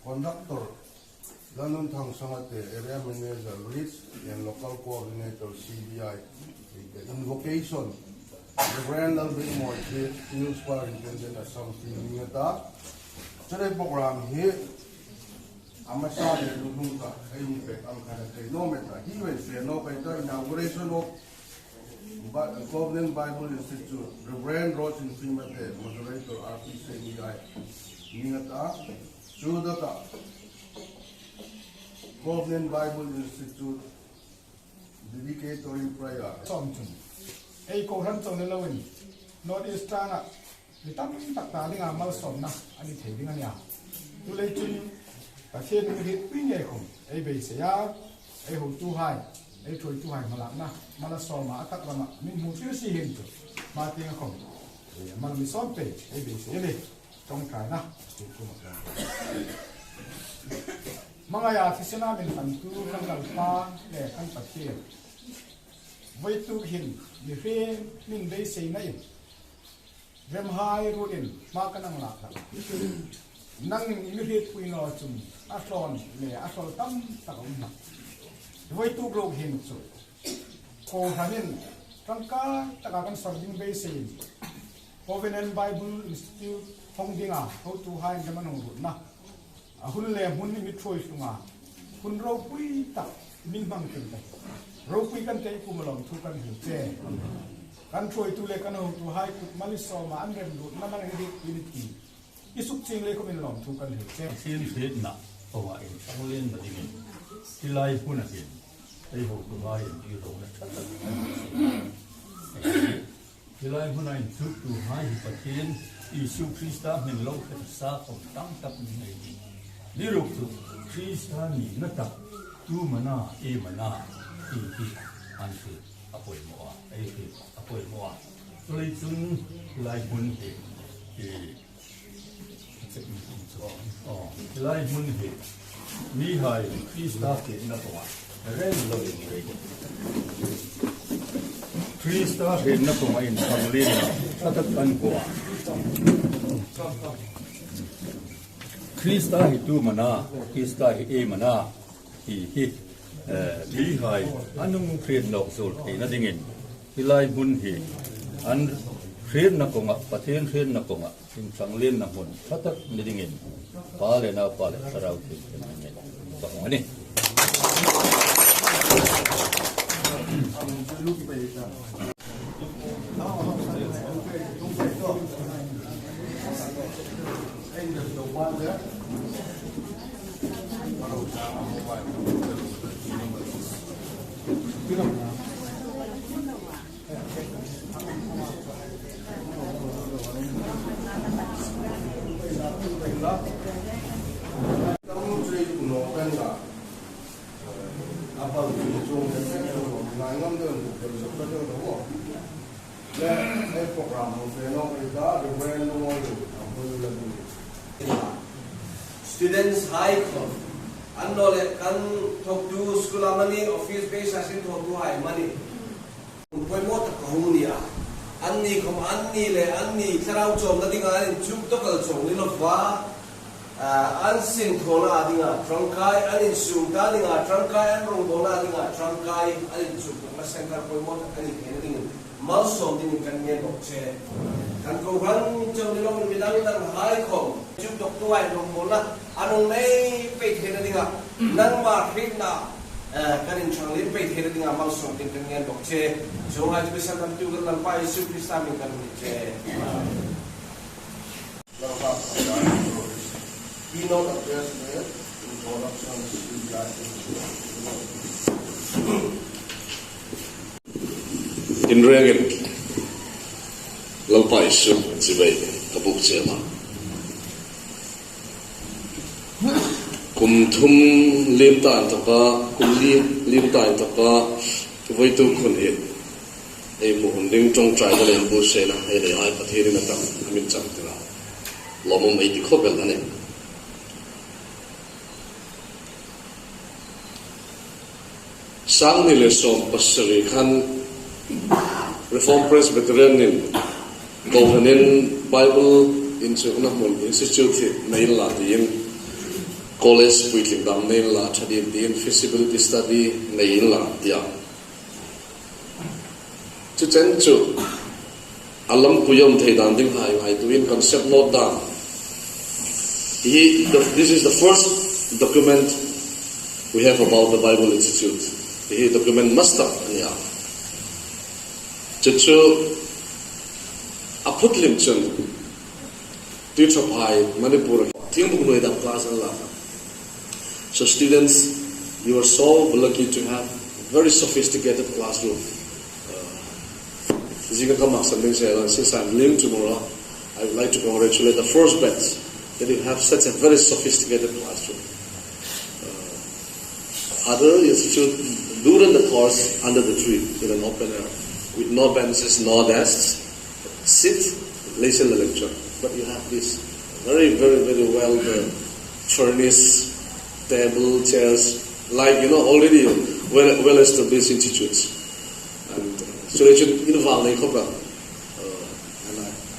conductor, London Thang Sangate, area manager, risk and local coordinator, CBI, invocation, Reverend Alvin Morte, Field Superintendent of something Ningata. Today program here, I'm a son of Lununka, I'm kind of kilometer. He will say no better inauguration of Covenant Bible Institute, Reverend Rosin Fimate, moderator, RPCBI, Ningata, Judata, Covenant Bible Institute, dedicatory prayer. Ei ko ran chong le lawin North East na ni tam tak ta ding amal som na ani the ding ania tu le chun ta chen ni hit pi nge khom ei be se ya ei ho tu hai ei thoi tu hai malak na mala som ma atak lama min mu fi si hin tu ma ting khom ei mal mi som pe ei be se le trong kai na tu ku ma mga ya fi sena min tan tu kan gal pa le kan pa thi với tu hình như thế mình đây xây này rem hai rồi in mà cái năng lạc năng như thế quy nó chung ason nè ason tâm tạo nặng với tu group hình rồi cô hanin trong cả tất cả các sản phẩm đây xây Covenant Bible Institute phong điên à hậu tu hai cái mà nông ruột na hun lem hun ni trôi xuống à hun rau quy tạo minh bằng tiền này rau quy kan tei kumalom thu kan hiểu che kan trôi tu le kan hậu tu hai kut maliso mà anh rem ruột na mang đi đi isuk ching le ko min lom thu kan hiểu che xin phết na owa in sang lên mà đi thì lai hun à hin tei hậu tu hai in đi rồi na thì lai hun ai thu tu hai hi pathin Isu Krista min lo khat sa kom tam tap ni ni ro tu Krista ni na ta tu mana e mana ti an tu apoi mo a e ti apoi mo a tu le chung lai hun he e lai hun he mi hai Krista ke na to a ren lo ni re Krista he na to mai in family na ta kan ko Krista hi tu mana Krista hi e mana hi li hai anung khren lok zol e na dingin hilai hun hi an khren na konga pathen khren na konga in sanglen na hun thatak ni dingin pa le na pa le sarau ti ni pa ngani Students high club anole kan talk to school money office base asin talk to high money poi mo ta kahunia anni kom anni le anni tharau chom na dinga chum to kal chom ni lo wa an sin thona adinga trangkai anin sum ta dinga trangkai an rong bona dinga trangkai anin chum na center poi mo ta ani ke dinga mal som din kan nge bok che kan ko ran chom ni lo mi dang dang high kom chum tok to ai rong bona anong nay pe thena dinga nang ma fitna kanin changlin pe thena dinga mal som din kan nge bok che so ha ju san tam tu kan pa isu krista min kan ni che Keynote address there, introduction to in reagan lampai su sibai kabuk chema kum thum lim tan taka kum lim tan taka voi tu khun he ei mu ding trong trai da len bu se na he le ai pathiri na tam min chang tira lomom ei ti khobel ane sang ni le som pasari khan Reform Presbyterian in Covenant Bible Institute-Inauguration college puitling dam nei la thadin din feasibility study nei la dia chu chen chu alam puyom thei dan ding hai tuin concept note down. This is the first document we have about the Bible Institute. This document master niya. Chu aput lim chun teacher pai Manipur ting bu noi da class la. So students, you are so lucky to have very sophisticated classroom. Since I'm leaving tomorrow, I would like to congratulate the first batch that you have such a very sophisticated classroom. Other institute during the course under the tree in an open air with no benches, no desks, sit, listen to the lecture. But you have this very, very, very well furnished table, chairs, like already well established institutes. And so they should involve and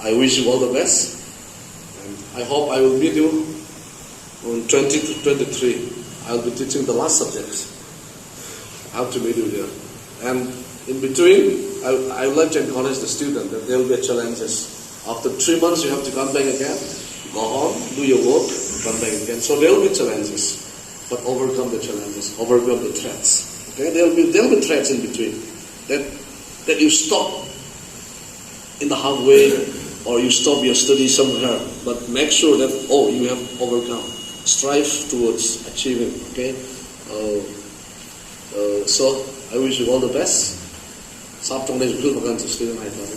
I wish you all the best. And I hope I will meet you on 2023. I'll be teaching the last subjects. I have to meet you there. And in between, I would like to encourage the student that there will be challenges. After 3 months, you have to come back again, go home, do your work, come back again. So there will be challenges, but overcome the challenges, overcome the threats. Okay, there will be threats in between. That you stop in the halfway, or you stop your study somewhere, but make sure that you have overcome. Strive towards achieving. Okay, so I wish you all the best. I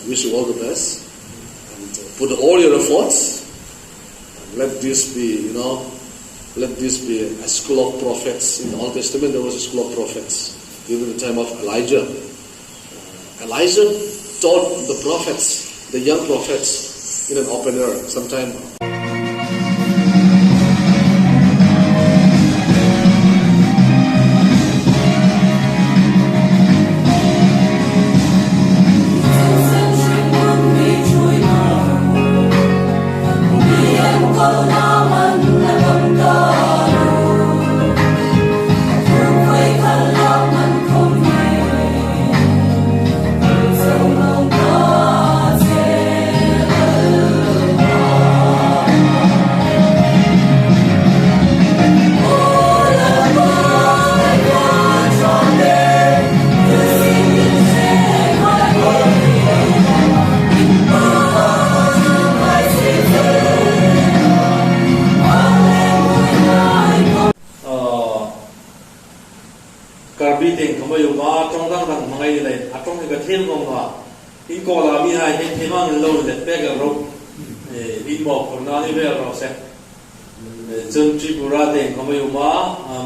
wish you all the best, and put all your efforts. Let this be, let this be a school of prophets. In the Old Testament, there was a school of prophets during the time of Elijah. Elijah taught the prophets, the young prophets, in an open air sometime.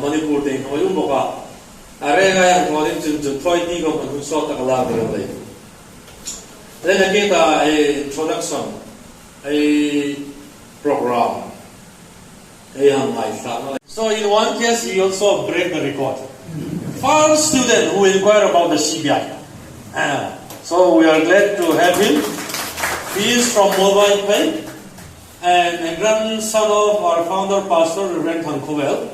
Manipur thing, Arega yang calling to toy ego and who saw the collaboratively. Then again, a introduction, a program, so in one case, he also break the record. First student who inquired about the CBI. So we are glad to have him. He is from Mobile Pay and a grandson of our founder pastor, Reverend Kowel.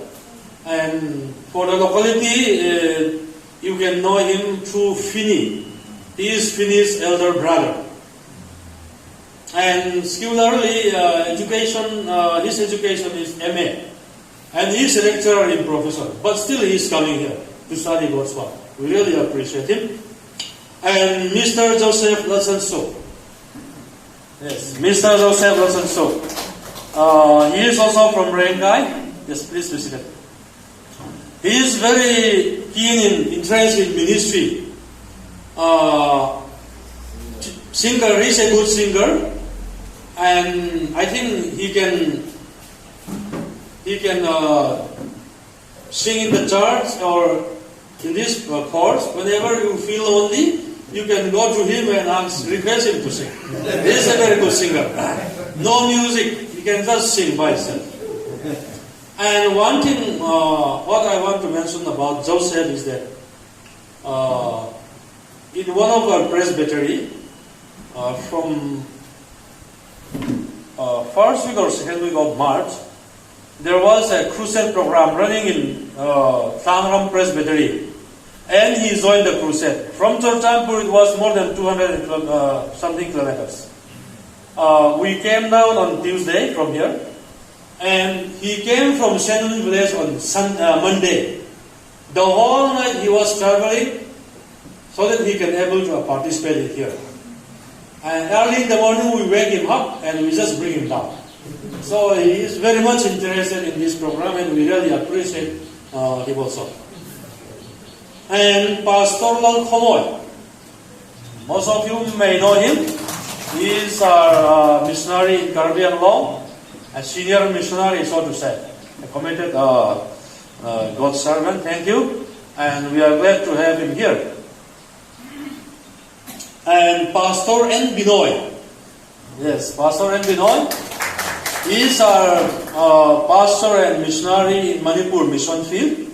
And for the locality, you can know him through Fini. He is Fini's elder brother. And similarly, his education is MA. And he is a lecturer in professor. But still he is coming here to study God's word. We really appreciate him. And Mr. Joseph Lassenso. Yes, Mr. Joseph Lassenso. He is also from Rengai. Yes, please be seated. He is very keen in interest in ministry. Singer, he is a good singer, and I think he can sing in the church or in this course. Whenever you feel lonely, you can go to him and request him to sing. He is a very good singer. No music, he can just sing by himself. And one thing, what I want to mention about Joseph is that in one of our presbytery, from first week or second week of March, there was a crusade program running in Tangram Presbytery, and he joined the crusade. From Chorchampur, it was more than 200 something kilometers. We came down on Tuesday from here, and he came from Shenun village on Monday. The whole night he was traveling so that he can able to participate here. And early in the morning we wake him up and we just bring him down. So he is very much interested in this program, and we really appreciate him also. And Pastor Lal Khomoy, most of you may know him. He is our missionary in Caribbean law, a senior missionary, so to say, a committed God's servant. Thank you, and we are glad to have him here. And Pastor N. Binoy, yes, Pastor N. Binoy, he is our pastor and missionary in Manipur mission field.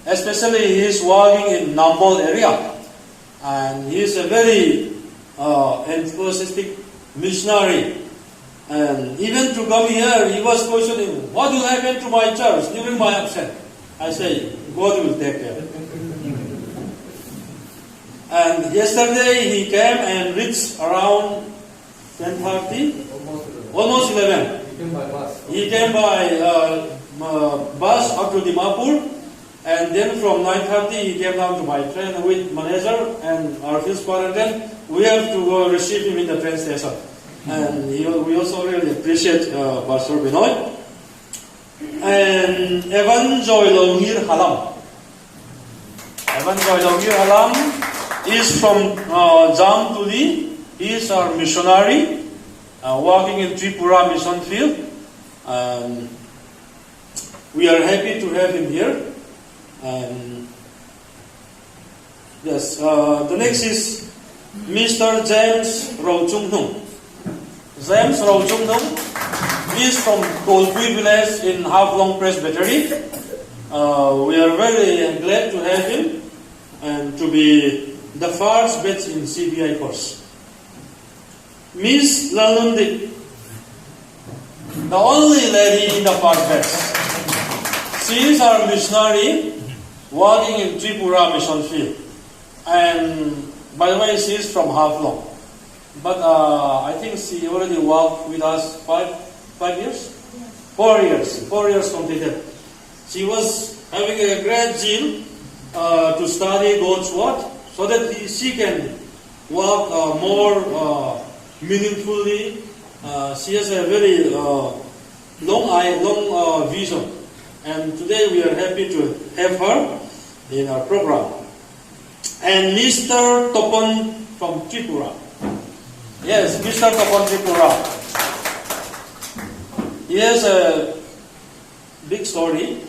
Especially he is working in Nambol area, and he is a very enthusiastic missionary. And even to come here, he was questioning, what will happen to my church during my absence? I say, God will take care. And yesterday he came and reached around 10:30, almost 11. He came by bus up to Dimapur, and then from 9:30 he came down to my train with manager and our field superintendent. We have to go receive him in the train station. And we also really appreciate Pastor Binoy. And Evan Joylongir Halam. Evan Joylongir Halam is from Jamtuli. He is our missionary, working in Tripura mission field. We are happy to have him here. And yes, the next is Mr. James Rauchungnung. James Rauchungnung is from Kolpui village in Havlong Presbytery. We are very glad to have him and to be the first batch in CBI course. Miss Lalundi, the only lady in the first batch. She is our missionary working in Tripura mission field. And by the way, she is from Havlong. But I think she already worked with us 5 years? 4 years. 4 years completed. She was having a great zeal to study God's word so that she can work more meaningfully. She has a very long vision. And today we are happy to have her in our program. And Mr. Topon from Tripura. Yes, Mr. Topon Tripura. He has a big story.